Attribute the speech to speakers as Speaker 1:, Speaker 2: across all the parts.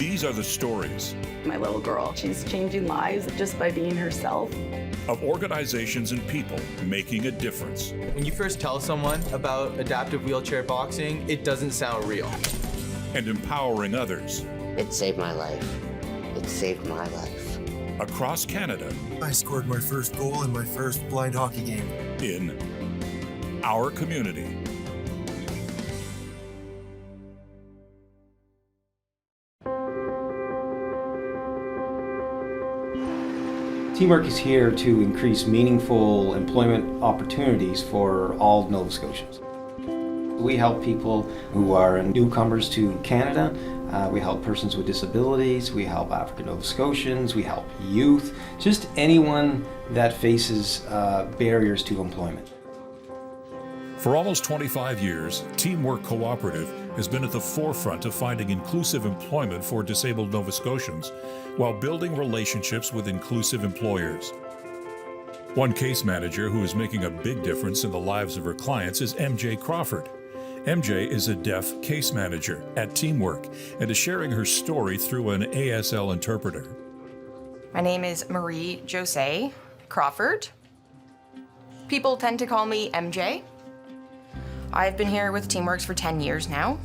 Speaker 1: These are the stories
Speaker 2: My little girl, she's changing lives just by being herself.
Speaker 1: of organizations and people making a difference.
Speaker 3: When you first tell someone about adaptive wheelchair boxing, it doesn't sound real.
Speaker 1: And empowering others.
Speaker 4: It saved my life. It saved my life.
Speaker 1: Across Canada.
Speaker 5: I scored my first goal in my first blind hockey game.
Speaker 1: In our community.
Speaker 6: Teamwork is here to increase meaningful employment opportunities for all Nova Scotians. We help people who are newcomers to Canada. We help persons with disabilities. We help African Nova Scotians. We help youth. Just anyone that faces barriers to employment.
Speaker 1: For almost 25 years, TEAM Work Cooperative has been at the forefront of finding inclusive employment for disabled Nova Scotians while building relationships with inclusive employers. One case manager who is making a big difference in the lives of her clients is MJ Crawford. MJ is a deaf case manager at TEAM Work and is sharing her story through an ASL interpreter.
Speaker 7: My name is Marie Jose Crawford. People tend to call me MJ. I've been here with TeamWorks for 10 years now,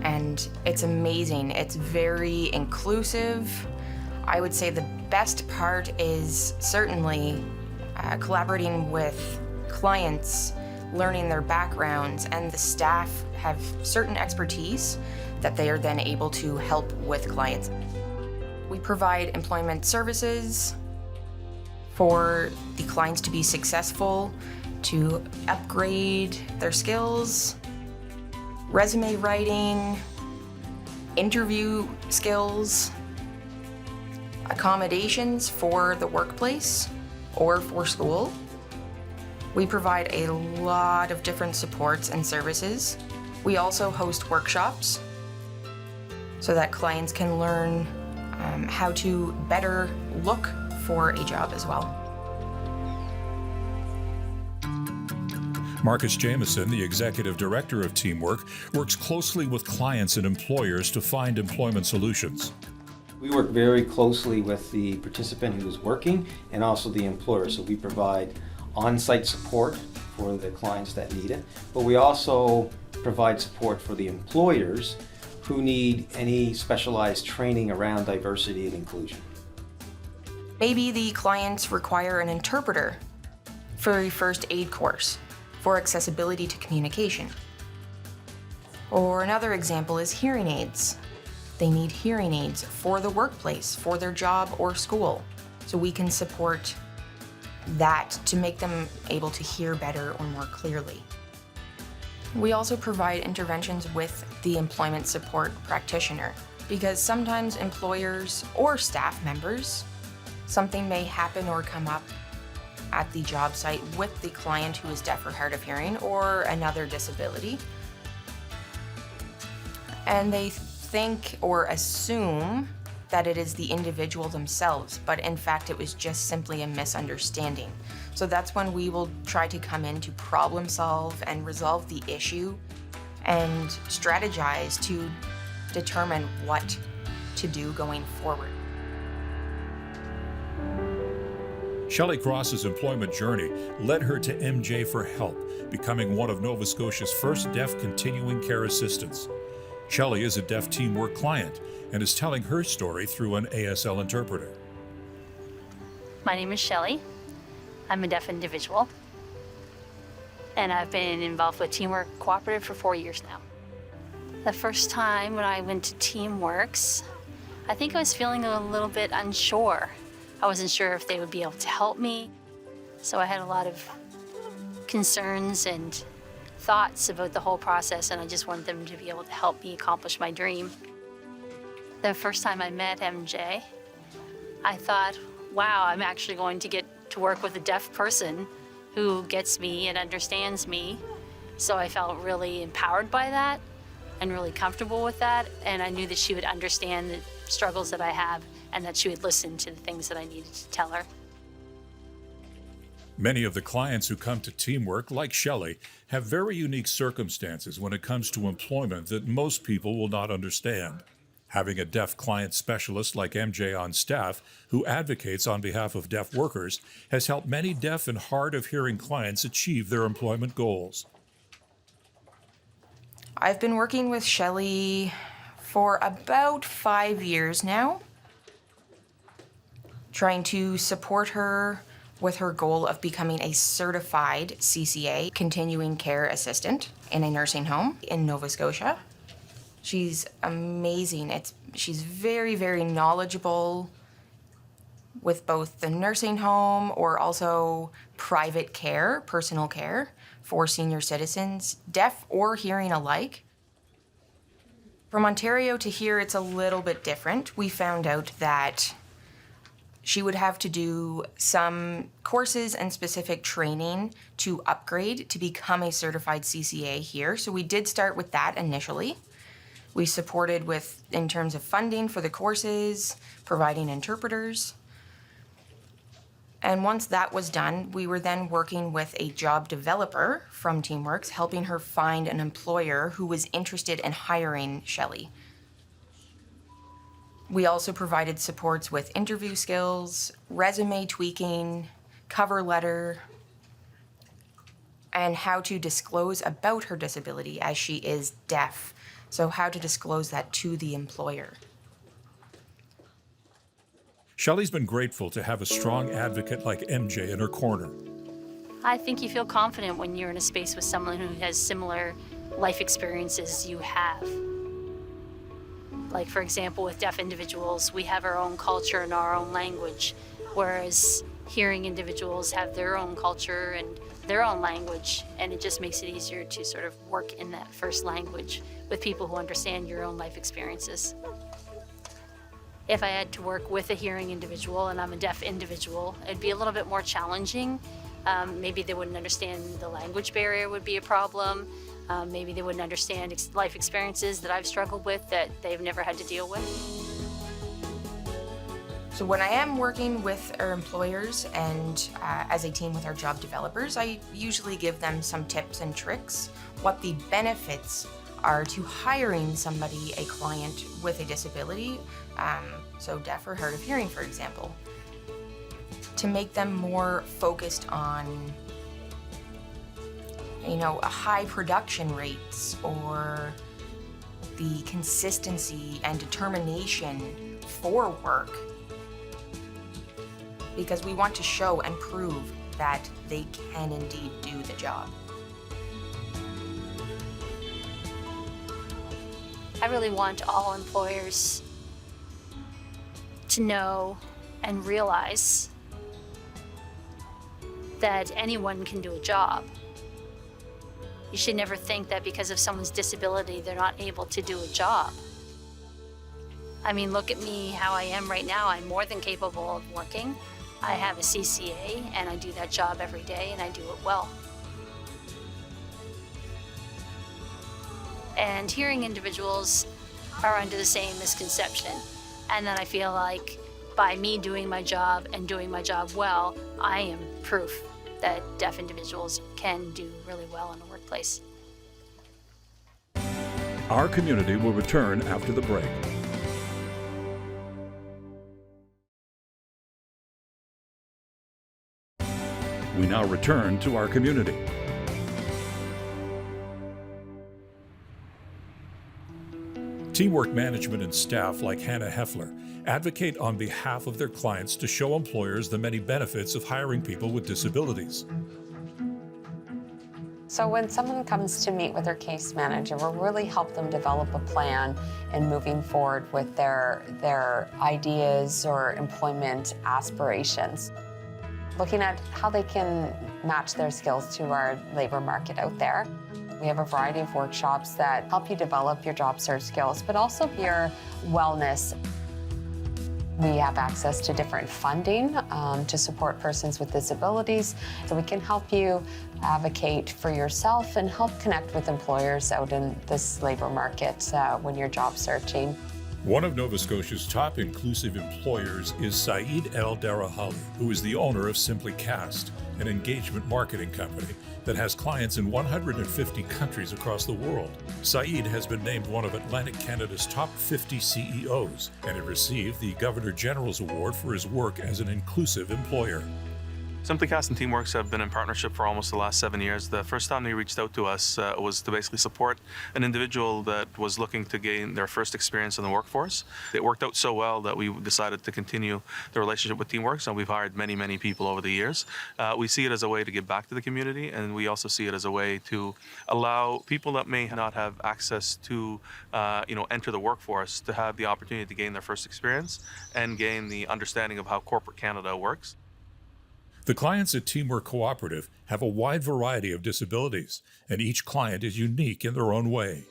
Speaker 7: and it's amazing. It's very inclusive. I would say the best part is certainly collaborating with clients, learning their backgrounds, and the staff have certain expertise that they are then able to help with clients. We provide employment services for the clients to be successful, to upgrade their skills, resume writing, interview skills, accommodations for the workplace or for school. We provide a lot of different supports and services. We also host workshops so that clients can learn how to better look for a job as well.
Speaker 1: Marcus Jameson, the executive director of TEAM Work, works closely with clients and employers to find employment solutions.
Speaker 6: We work very closely with the participant who is working and also the employer, so we provide on-site support for the clients that need it, but we also provide support for the employers who need any specialized training around diversity and inclusion.
Speaker 7: Maybe the clients require an interpreter for a first aid course for accessibility to communication. Or another example is hearing aids. They need hearing aids for the workplace, for their job or school. So we can support that to make them able to hear better or more clearly. We also provide interventions with the employment support practitioner because sometimes employers or staff members, something may happen or come up at the job site with the client who is deaf or hard of hearing or another disability. And they think or assume that it is the individual themselves, but in fact it was just simply a misunderstanding. So that's when we will try to come in to problem solve and resolve the issue and strategize to determine what to do going forward.
Speaker 1: Shelly Cross's employment journey led her to MJ for help, becoming one of Nova Scotia's first deaf continuing care assistants. Shelly is a deaf TEAM Work client and is telling her story through an ASL interpreter.
Speaker 8: My name is Shelly. I'm a deaf individual, and I've been involved with TEAM Work Cooperative for 4 years now. The first time when I went to TEAM Works, I think I was feeling a little bit unsure. I wasn't sure if they would be able to help me, so I had a lot of concerns and thoughts about the whole process, and I just wanted them to be able to help me accomplish my dream. The first time I met MJ, I thought, wow, I'm actually going to get to work with a deaf person who gets me and understands me. So I felt really empowered by that and really comfortable with that, and I knew that she would understand the struggles that I have and that she would listen to the things that I needed to tell her.
Speaker 1: Many of the clients who come to TEAM Work, like Shelly, have very unique circumstances when it comes to employment that most people will not understand. Having a deaf client specialist like MJ on staff who advocates on behalf of deaf workers has helped many deaf and hard of hearing clients achieve their employment goals.
Speaker 7: I've been working with Shelly for about 5 years now, trying to support her with her goal of becoming a certified CCA, continuing care assistant, in a nursing home in Nova Scotia. She's amazing. She's very, very knowledgeable with both the nursing home or also private care, personal care for senior citizens, deaf or hearing alike. From Ontario to here, it's a little bit different. We found out that she would have to do some courses and specific training to upgrade to become a certified CCA here. So we did start with that initially. We supported in terms of funding for the courses, providing interpreters. And once that was done, we were then working with a job developer from TeamWorks, helping her find an employer who was interested in hiring Shelly. We also provided supports with interview skills, resume tweaking, cover letter, and how to disclose about her disability as she is deaf. So how to disclose that to the employer.
Speaker 1: Shelly's been grateful to have a strong advocate like MJ in her corner.
Speaker 8: I think you feel confident when you're in a space with someone who has similar life experiences you have. Like, for example, with deaf individuals, we have our own culture and our own language, whereas hearing individuals have their own culture and their own language, and it just makes it easier to sort of work in that first language with people who understand your own life experiences. If I had to work with a hearing individual and I'm a deaf individual, it'd be a little bit more challenging. Maybe they wouldn't understand the language barrier would be a problem. Maybe they wouldn't understand life experiences that I've struggled with that they've never had to deal with.
Speaker 7: So when I am working with our employers and as a team with our job developers, I usually give them some tips and tricks, what the benefits are to hiring somebody, a client with a disability, so deaf or hard of hearing, for example, to make them more focused on, high production rates or the consistency and determination for work. Because we want to show and prove that they can indeed do the job.
Speaker 8: I really want all employers to know and realize that anyone can do a job. You should never think that because of someone's disability, they're not able to do a job. I mean, look at me, how I am right now. I'm more than capable of working. I have a CCA and I do that job every day and I do it well. And hearing individuals are under the same misconception. And then I feel like by me doing my job and doing my job well, I am proof that deaf individuals can do really well in the workplace.
Speaker 1: Our community will return after the break. We now return to our community. Teamwork management and staff like Hannah Heffler advocate on behalf of their clients to show employers the many benefits of hiring people with disabilities.
Speaker 9: So when someone comes to meet with their case manager, we'll really help them develop a plan in moving forward with their ideas or employment aspirations. Looking at how they can match their skills to our labor market out there. We have a variety of workshops that help you develop your job search skills, but also your wellness. We have access to different funding to support persons with disabilities, so we can help you advocate for yourself and help connect with employers out in this labor market when you're job searching.
Speaker 1: One of Nova Scotia's top inclusive employers is Saeed El Darahali, who is the owner of Simply Cast, an engagement marketing company that has clients in 150 countries across the world. Saeed has been named one of Atlantic Canada's top 50 CEOs, and he received the Governor General's Award for his work as an inclusive employer.
Speaker 10: Simplycast and TeamWorks have been in partnership for almost the last 7 years. The first time they reached out to us was to basically support an individual that was looking to gain their first experience in the workforce. It worked out so well that we decided to continue the relationship with TeamWorks, and we've hired many, many people over the years. We see it as a way to give back to the community, and we also see it as a way to allow people that may not have access to enter the workforce to have the opportunity to gain their first experience and gain the understanding of how corporate Canada works.
Speaker 1: The clients at TEAM Work Cooperative have a wide variety of disabilities, and each client is unique in their own way.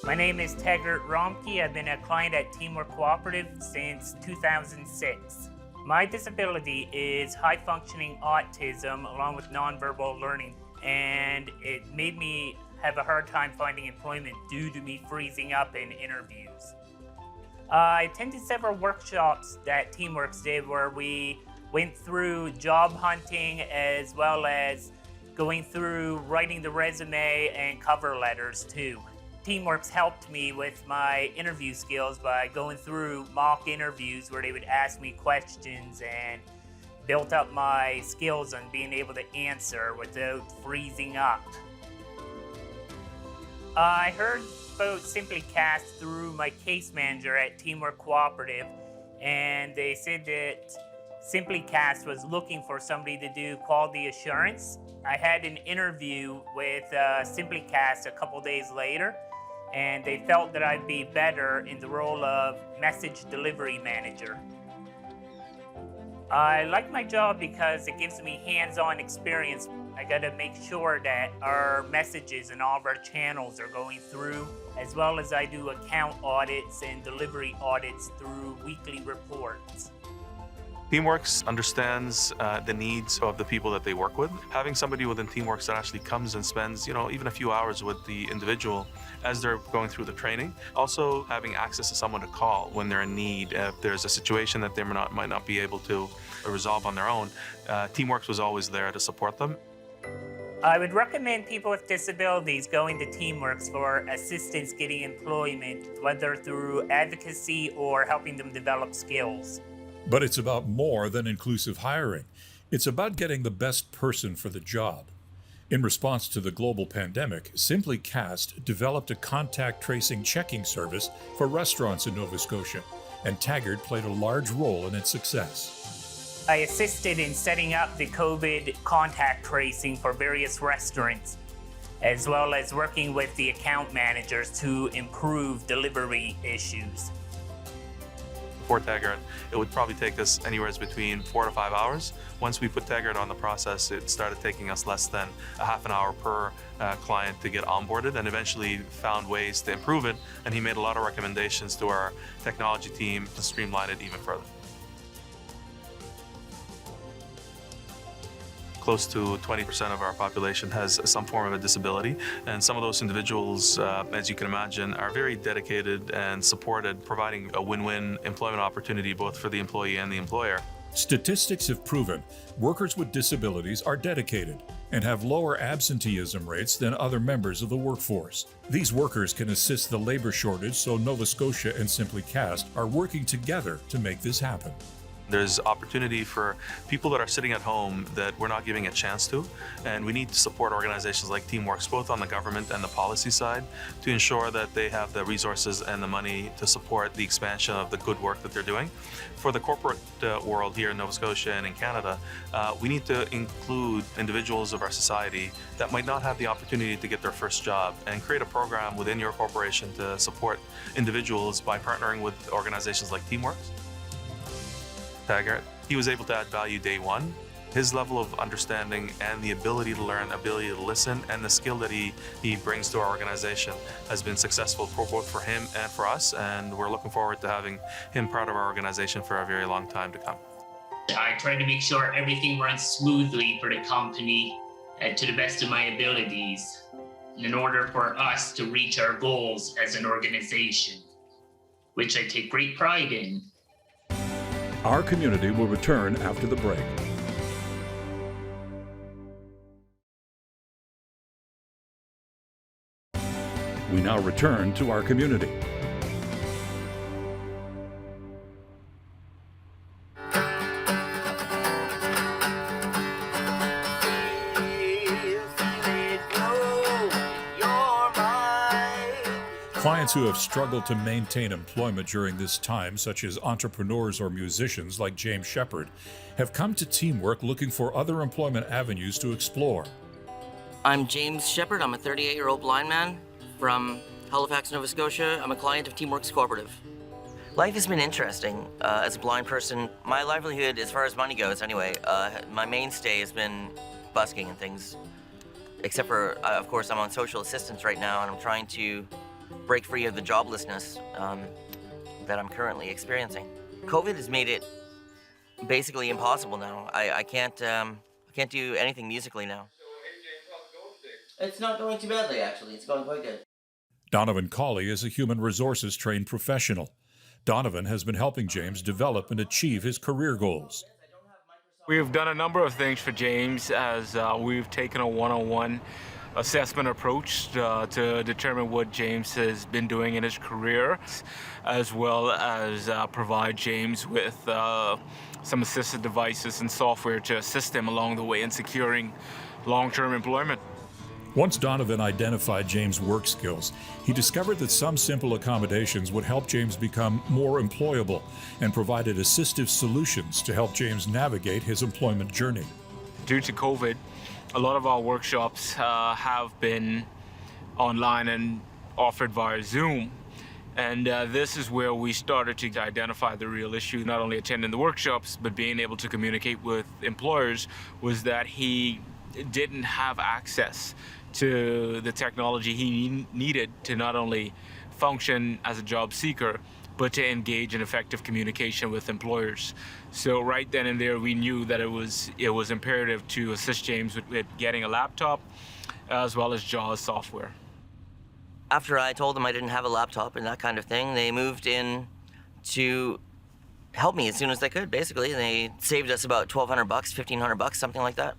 Speaker 11: My name is Taggart Romke. I've been a client at TEAM Work Cooperative since 2006. My disability is high-functioning autism along with nonverbal learning, and it made me have a hard time finding employment due to me freezing up in interviews. I attended several workshops that TeamWorks did where we went through job hunting as well as going through writing the resume and cover letters too. TeamWorks helped me with my interview skills by going through mock interviews where they would ask me questions and built up my skills on being able to answer without freezing up. I heard about Simplycast through my case manager at TEAM Work Cooperative, and they said that Simplycast was looking for somebody to do quality assurance. I had an interview with Simplycast a couple days later, and they felt that I'd be better in the role of message delivery manager. I like my job because it gives me hands-on experience. I gotta make sure that our messages and all of our channels are going through, as well as I do account audits and delivery audits through weekly reports.
Speaker 10: TeamWorks understands the needs of the people that they work with. Having somebody within TeamWorks that actually comes and spends, even a few hours with the individual as they're going through the training. Also having access to someone to call when they're in need. If there's a situation that they might not be able to resolve on their own, TeamWorks was always there to support them.
Speaker 11: I would recommend people with disabilities going to TeamWorks for assistance getting employment, whether through advocacy or helping them develop skills.
Speaker 1: But it's about more than inclusive hiring. It's about getting the best person for the job. In response to the global pandemic, Simplycast developed a contact tracing checking service for restaurants in Nova Scotia, and Taggart played a large role in its success.
Speaker 11: I assisted in setting up the COVID contact tracing for various restaurants, as well as working with the account managers to improve delivery issues.
Speaker 10: For Taggart, it would probably take us anywhere between 4 to 5 hours. Once we put Taggart on the process, it started taking us less than a half an hour per client to get onboarded, and eventually found ways to improve it. And he made a lot of recommendations to our technology team to streamline it even further. Close to 20% of our population has some form of a disability, and some of those individuals, as you can imagine, are very dedicated and supported, providing a win-win employment opportunity both for the employee and the employer.
Speaker 1: Statistics have proven workers with disabilities are dedicated and have lower absenteeism rates than other members of the workforce. These workers can assist the labor shortage, so Nova Scotia and Simplycast are working together to make this happen.
Speaker 10: There's opportunity for people that are sitting at home that we're not giving a chance to, and we need to support organizations like TeamWorks, both on the government and the policy side, to ensure that they have the resources and the money to support the expansion of the good work that they're doing. For the corporate world here in Nova Scotia and in Canada, we need to include individuals of our society that might not have the opportunity to get their first job, and create a program within your corporation to support individuals by partnering with organizations like TeamWorks. Taggart, he was able to add value day one. His level of understanding and the ability to learn, ability to listen, and the skill that he brings to our organization has been successful both for him and for us, and we're looking forward to having him part of our organization for a very long time to come.
Speaker 12: I try to make sure everything runs smoothly for the company to the best of my abilities in order for us to reach our goals as an organization, which I take great pride in.
Speaker 1: Our community will return after the break. We now return to our community. Clients who have struggled to maintain employment during this time, such as entrepreneurs or musicians like James Shepard, have come to Teamwork looking for other employment avenues to explore.
Speaker 13: I'm James Shepard. I'm a 38-year-old blind man from Halifax, Nova Scotia. I'm a client of TEAM Work Cooperative. Life has been interesting as a blind person. My livelihood, as far as money goes anyway, my mainstay has been busking and things. Except for, of course, I'm on social assistance right now, and I'm trying to break free of the joblessness that I'm currently experiencing. COVID has made it basically impossible now. I can't do anything musically now. It's not going too badly, actually. It's going quite good.
Speaker 1: Donovan Colley is a human resources trained professional. Donovan has been helping James develop and achieve his career goals.
Speaker 14: We've done a number of things for James as we've taken a one-on-one assessment approach to determine what James has been doing in his career, as well as provide James with some assistive devices and software to assist him along the way in securing long-term employment.
Speaker 1: Once Donovan identified James' work skills, he discovered that some simple accommodations would help James become more employable and provided assistive solutions to help James navigate his employment journey.
Speaker 14: Due to COVID, a lot of our workshops have been online and offered via Zoom. And this is where we started to identify the real issue, not only attending the workshops, but being able to communicate with employers, was that he didn't have access to the technology he needed to not only function as a job seeker, but to engage in effective communication with employers. So right then and there, we knew that it was imperative to assist James with getting a laptop, as well as JAWS software.
Speaker 13: After I told them I didn't have a laptop and that kind of thing, they moved in to help me as soon as they could, basically. They saved us about $1,200, $1,500, something like that.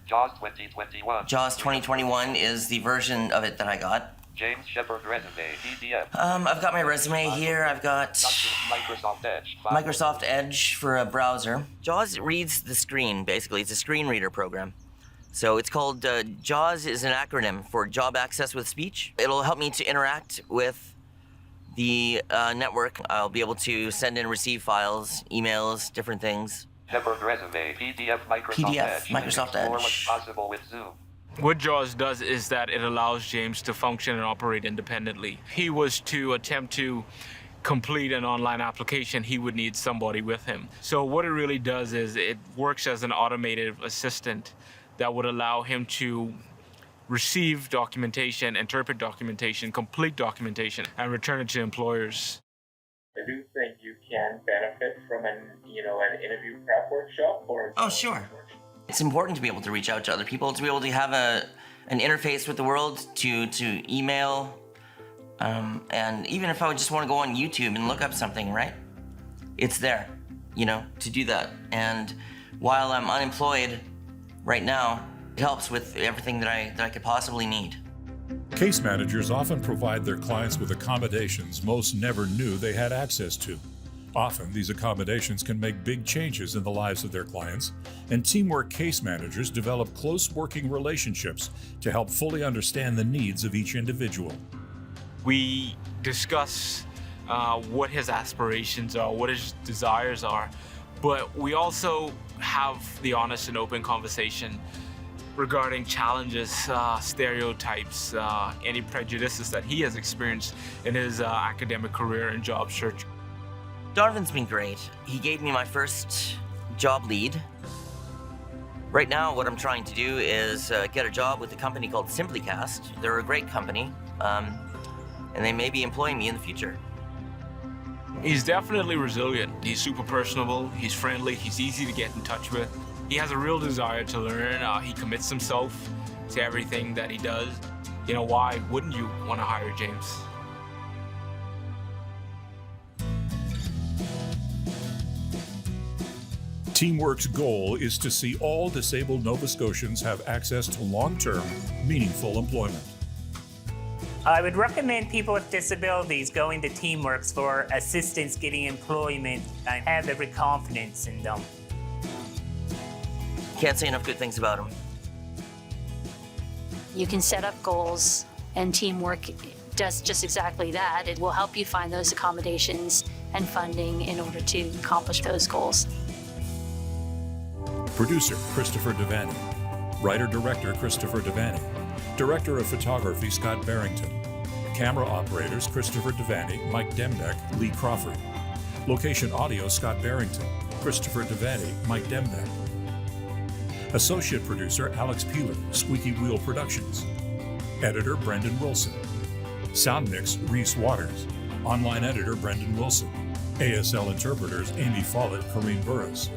Speaker 15: JAWS 2021.
Speaker 13: JAWS 2021 is the version of it that I got.
Speaker 15: James Shepard resume, PDF.
Speaker 13: I've got my resume here. I've got
Speaker 15: Microsoft Edge.
Speaker 13: Microsoft Edge for a browser. JAWS reads the screen, basically. It's a screen reader program. So it's called, JAWS is an acronym for Job Access with Speech. It'll help me to interact with the network. I'll be able to send and receive files, emails, different things.
Speaker 15: Shepard resume, PDF, Microsoft Edge.
Speaker 13: Microsoft Edge.
Speaker 15: What's possible with Zoom.
Speaker 14: What JAWS does is that it allows James to function and operate independently. If he was to attempt to complete an online application, he would need somebody with him. So what it really does is it works as an automated assistant that would allow him to receive documentation, interpret documentation, complete documentation, and return it to employers.
Speaker 16: I do think you can benefit from an interview prep workshop or...
Speaker 13: Oh, sure. It's important to be able to reach out to other people, to be able to have an interface with the world, to email, and even if I would just want to go on YouTube and look up something, right? It's there, to do that. And while I'm unemployed right now, it helps with everything that I could possibly need.
Speaker 1: Case managers often provide their clients with accommodations most never knew they had access to. Often, these accommodations can make big changes in the lives of their clients, and Teamwork case managers develop close working relationships to help fully understand the needs of each individual.
Speaker 14: We discuss what his aspirations are, what his desires are, but we also have the honest and open conversation regarding challenges, stereotypes, any prejudices that he has experienced in his academic career and job search.
Speaker 13: Donovan's been great. He gave me my first job lead. Right now, what I'm trying to do is get a job with a company called Simplycast. They're a great company, and they may be employing me in the future.
Speaker 14: He's definitely resilient. He's super personable, he's friendly, he's easy to get in touch with. He has a real desire to learn. He commits himself to everything that he does. Why wouldn't you want to hire James?
Speaker 1: Teamwork's goal is to see all disabled Nova Scotians have access to long-term, meaningful employment.
Speaker 11: I would recommend people with disabilities going to TeamWorks for assistance getting employment and have every confidence in them.
Speaker 13: Can't say enough good things about them.
Speaker 8: You can set up goals, and Teamwork does just exactly that. It will help you find those accommodations and funding in order to accomplish those goals.
Speaker 1: Producer Christopher Devaney. Writer-director Christopher Devaney. Director of Photography Scott Barrington. Camera operators Christopher Devaney, Mike Dembeck, Lee Crawford. Location audio Scott Barrington, Christopher Devaney, Mike Dembeck. Associate producer Alex Peeler, Squeaky Wheel Productions. Editor Brendan Wilson. Sound mix Reese Waters. Online editor Brendan Wilson. ASL interpreters Amy Follett, Corrine Burris.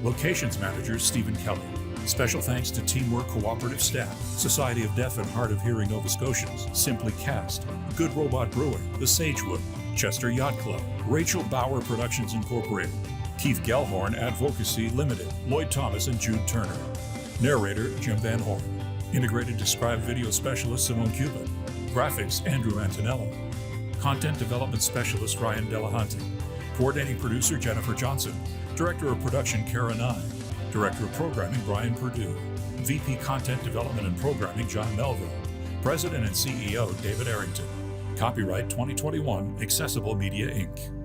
Speaker 1: Locations manager Stephen Kelly. Special thanks to Team Work Cooperative staff, Society of Deaf and Hard of Hearing Nova Scotians, Simply Cast, Good Robot Brewing, The Sagewood, Chester Yacht Club, Rachel Bauer Productions Incorporated, Keith Gellhorn Advocacy Limited, Lloyd Thomas and Jude Turner. Narrator Jim Van Horn. Integrated Described Video Specialist Simone Cupid. Graphics Andrew Antonello. Content Development Specialist Ryan Delahunty. Coordinating Producer Jennifer Johnson. Director of Production Kara Nye. Director of Programming Brian Perdue. VP Content Development and Programming John Melville. President and CEO David Arrington. Copyright 2021 Accessible Media Inc.